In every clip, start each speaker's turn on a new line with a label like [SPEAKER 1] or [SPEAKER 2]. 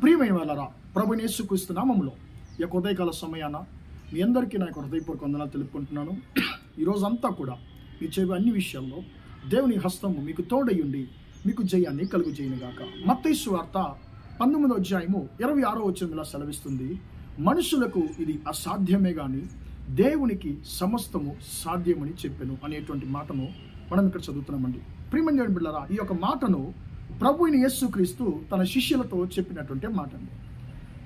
[SPEAKER 1] ప్రియమైన వాళ్ళరా, ప్రభువైన యేసుక్రీస్తు నామములో ఈ యొక్క ఉదయకాల సమయాన మీ అందరికీ నా యొక్క హృదయపూర్వక వందనాలు తెలుపుకుంటున్నాను. ఈరోజంతా కూడా మీ చేయ అన్ని విషయాల్లో దేవుని హస్తము మీకు తోడయుండి మీకు జయాన్ని కలుగు చేయనుగాక. మత్తయి సువార్త 19వ అధ్యాయము 26వ వచనంలో సెలవిస్తుంది, మనుషులకు ఇది అసాధ్యమే కానీ దేవునికి సమస్తము సాధ్యమని చెప్పెను అనేటువంటి మాటను మనం ఇక్కడ చదువుతున్నామండి. ప్రియమైన బిడ్డలారా, ఈ యొక్క మాటను ప్రభువైన యేసుక్రీస్తు తన శిష్యులతో చెప్పినటువంటి మాట అండి.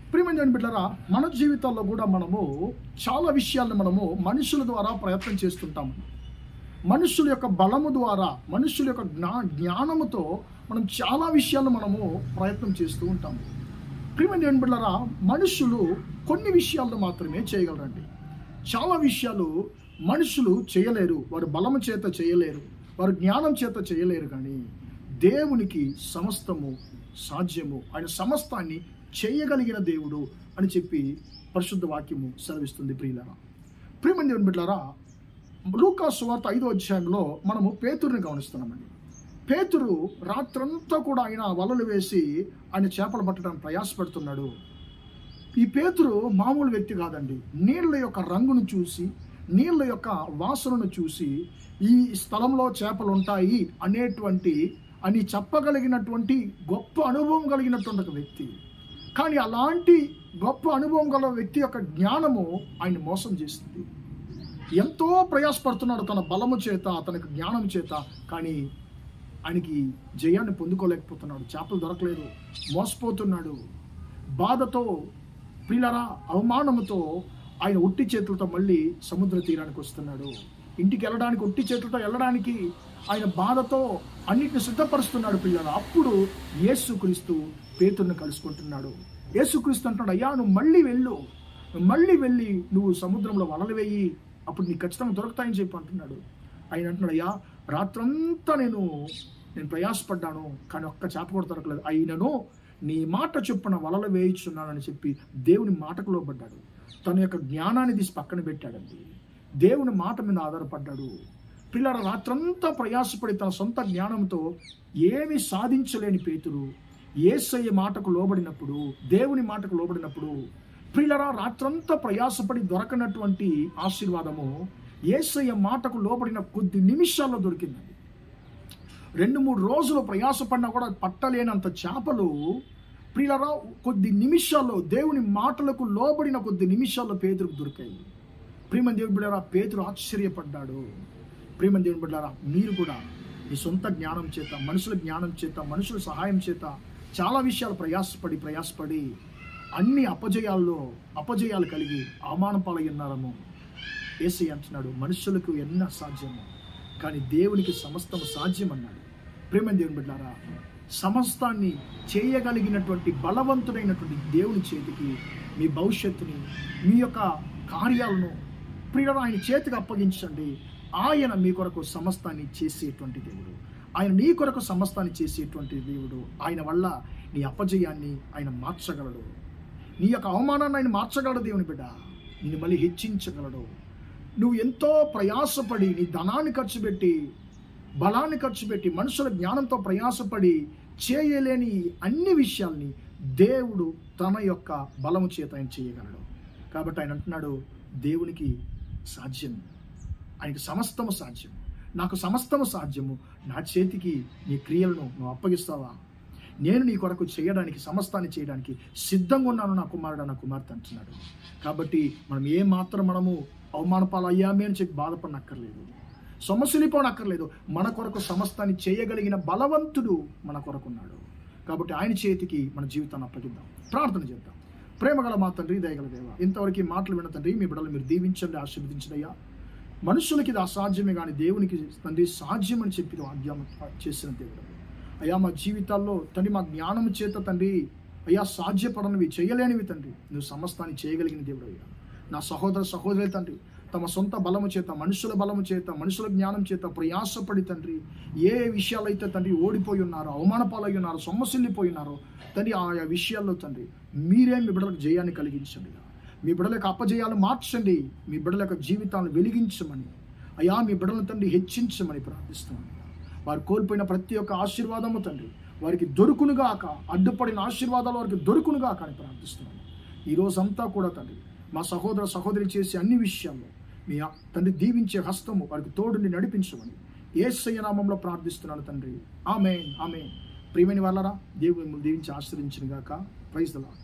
[SPEAKER 1] ప్రియమైన బిడ్డలారా, మన జీవితాల్లో కూడా మనము చాలా విషయాలను మనము మనుషుల ద్వారా ప్రయత్నం చేస్తుంటాము. మనుషుల యొక్క బలము ద్వారా, మనుషుల యొక్క జ్ఞానముతో మనం చాలా విషయాలను మనము ప్రయత్నం చేస్తూ ఉంటాము. ప్రియమైన బిడ్డలారా, మనుషులు కొన్ని విషయాలను మాత్రమే చేయగలరండి. చాలా విషయాలు మనుషులు చేయలేరు. వారు బలము చేత చేయలేరు, వారు జ్ఞానం చేత చేయలేరు. కానీ దేవునికి సమస్తము సాధ్యము, ఆయన సమస్తాన్ని చేయగలిగిన దేవుడు అని చెప్పి పరిశుద్ధ వాక్యము సెలవిస్తుంది. ప్రియమైన దేవుని బిడ్డలారా, లూకా సువార్త 5వ అధ్యాయంలో మనము పేతురుని గమనిస్తున్నామండి. పేతురు రాత్రంతా కూడా ఆయన వలలు వేసి ఆయన చేపలు పట్టడానికి ప్రయాసపడుతున్నాడు. ఈ పేతురు మామూలు వ్యక్తి కాదండి. నీళ్ళ యొక్క రంగును చూసి, నీళ్ళ యొక్క వాసనను చూసి ఈ స్థలంలో చేపలు ఉంటాయి అని చెప్పగలిగినటువంటి గొప్ప అనుభవం కలిగినటువంటి ఒక వ్యక్తి. కానీ అలాంటి గొప్ప అనుభవం గల వ్యక్తి యొక్క జ్ఞానము ఆయన మోసం చేస్తుంది. ఎంతో ప్రయాసపడుతున్నాడు తన బలము చేత, తనకు జ్ఞానం చేత, కానీ ఆయనకి జయాన్ని పొందుకోలేకపోతున్నాడు. చేపలు దొరకలేదు, మోసపోతున్నాడు. బాధతో, పిల్లరా అవమానముతో ఆయన ఒట్టి చేతులతో మళ్ళీ సముద్ర తీరానికి వస్తున్నాడు. ఇంటికి వెళ్ళడానికి, ఒట్టి చేతులతో వెళ్ళడానికి ఆయన బాధతో అన్నిటిని సిద్ధపరుస్తున్నాడు. పిల్లలు అప్పుడు యేసుక్రీస్తు పేతురుని కలుసుకుంటున్నాడు. యేసుక్రీస్తు అంటున్నాడు, అయ్యా నువ్వు మళ్ళీ వెళ్ళి నువ్వు సముద్రంలో వలలు వేయి, అప్పుడు నీకు ఖచ్చితంగా దొరుకుతాయని చెప్పి అంటున్నాడు. ఆయన అంటున్నాడు, అయ్యా రాత్రంతా నేను ప్రయాసపడ్డాను, కానీ ఒక్క చేప కూడా దొరకలేదు. అయినను నీ మాట చొప్పున వలలు వేయించున్నానని చెప్పి దేవుని మాటకు లోబడ్డాడు. తన యొక్క జ్ఞానాన్ని తీసి పక్కన పెట్టాడండి. దేవుని మాట మీద ఆధారపడ్డాడు. పిల్లల రాత్రంతా ప్రయాసపడి తన సొంత జ్ఞానంతో ఏమీ సాధించలేని పేతురు యేసయ్య మాటకు లోబడినప్పుడు, దేవుని మాటకు లోబడినప్పుడు, పిల్లల రాత్రంతా ప్రయాసపడి దొరకనటువంటి ఆశీర్వాదము యేసయ్య మాటకు లోబడిన కొద్ది నిమిషాల్లో దొరికిందండి. 2-3 రోజులు ప్రయాసపడినా కూడా పట్టలేనంత చేపలు ప్రియులరా కొద్ది నిమిషాల్లో, దేవుని మాటలకు లోబడిన కొద్ది నిమిషాల్లో పేతురుకు దొరికాయి. ప్రియమైన దేవుని బిడ్డలారా, పేతురు ఆశ్చర్యపడ్డాడు. ప్రియమైన దేవుని బిడ్డలారా, మీరు కూడా మీ సొంత జ్ఞానం చేత, మనుషుల జ్ఞానం చేత, మనుషుల సహాయం చేత చాలా విషయాలు ప్రయాసపడి అన్ని అపజయాలు కలిగి అవమానం పాలై ఉన్నారము. యేసయ్య అంటున్నాడు, మనుషులకు ఎన్న అసాధ్యము కానీ దేవునికి సమస్తము సాధ్యం అన్నాడు. ప్రియమైన దేవుని బిడ్డలారా, సమస్తాన్ని చేయగలిగినటువంటి బలవంతుడైనటువంటి దేవుని చేతికి మీ భవిష్యత్తుని, మీ యొక్క కార్యాలను ప్రియుల ఆయన చేతికి అప్పగించండి. ఆయన మీ కొరకు సమస్తాన్ని చేసేటువంటి దేవుడు, ఆయన నీ కొరకు సమస్తాన్ని చేసేటువంటి దేవుడు. ఆయన వల్ల నీ అపజయాన్ని ఆయన మార్చగలడు, నీ యొక్క అవమానాన్ని ఆయన మార్చగలడు. దేవుని బిడ్డ నిన్ను మళ్ళీ హెచ్చించగలడు. నువ్వు ఎంతో ప్రయాసపడి నీ ధనాన్ని ఖర్చు పెట్టి, బలాన్ని ఖర్చు పెట్టి, మనుషుల జ్ఞానంతో ప్రయాసపడి చేయలేని అన్ని విషయాల్ని దేవుడు తన యొక్క బలము చేత ఆయన చేయగలడు. కాబట్టి ఆయన అంటున్నాడు, దేవునికి సాధ్యం, ఆయనకి సమస్తము సాధ్యం, నాకు సమస్తము సాధ్యము. నా చేతికి నీ క్రియలను నువ్వు అప్పగిస్తావా? నేను నీ కొరకు చేయడానికి, సమస్తాన్ని చేయడానికి సిద్ధంగా ఉన్నాను నా కుమారుడు, నా కుమార్తె అంటున్నాడు. కాబట్టి మనం ఏమాత్రం మనము అవమానపాలు అయ్యామే అని చెప్పి బాధపడనక్కర్లేదు, సమస్యలిపోనక్కర్లేదు. మన కొరకు సమస్తాన్ని చేయగలిగిన బలవంతుడు మన కొరకు ఉన్నాడు. కాబట్టి ఆయన చేతికి మన జీవితాన్ని అప్పగిద్దాం. ప్రార్థన చేద్దాం. ప్రేమగల మా తండ్రి, దయగల దేవ, ఇంతవరకు ఈ మాటలు విన్న తండ్రి, మీ బిడ్డలు మీరు దీవించండి, ఆశీర్వదించండి. మనుషులకి ఇది అసాధ్యమే కానీ దేవునికి తండ్రి సాధ్యం అని చెప్పి వాగ్దానం చేసిన దేవుడు. అయ్యా మా జీవితాల్లో తండ్రి, మా జ్ఞానం చేత తండ్రి అయ్యా సాధ్యపడనివి, చేయలేనివి తండ్రి నువ్వు సమస్తాన్ని చేయగలిగిన దేవుడు. అయ్యా నా సహోదరులు తండ్రి తమ సొంత బలము చేత, మనుషుల బలము చేత, మనుషుల జ్ఞానం చేత ప్రయాసపడి తండ్రి ఏ విషయాలైతే తండ్రి ఓడిపోయి ఉన్నారో, అవమానపాలై ఉన్నారో, సొమ్మసిల్లిపోయి ఉన్నారో తండ్రి, ఆయా విషయాల్లో తండ్రి మీరే మీ బిడ్డలకు జయాన్ని కలిగించండి. మీ బిడ్డల యొక్క అపజయాలు మార్చండి. మీ బిడ్డల యొక్క జీవితాలను వెలిగించమని అయ్యా మీ బిడ్డలను తండ్రి హెచ్చించమని ప్రార్థిస్తున్నాను. వారు కోల్పోయిన ప్రతి ఒక్క ఆశీర్వాదము తండ్రి వారికి దొరుకునుగాక, అడ్డుపడిన ఆశీర్వాదాలు వారికి దొరుకునుగాక అని ప్రార్థిస్తున్నాను. ఈరోజంతా కూడా తండ్రి మా సహోదర సహోదరి చేసే అన్ని విషయాల్లో మీ తండ్రి దీవించే హస్తము వారికి తోడుని నడిపించమని యేసయ్య నామములో ప్రార్థిస్తున్నాను తండ్రి. ఆమేన్, ఆమేన్. ప్రియమైన వాళ్ళరా, దేవుడు మిమ్మల్ని దీవించి ఆశీర్వదించును గాక. Praise the lord.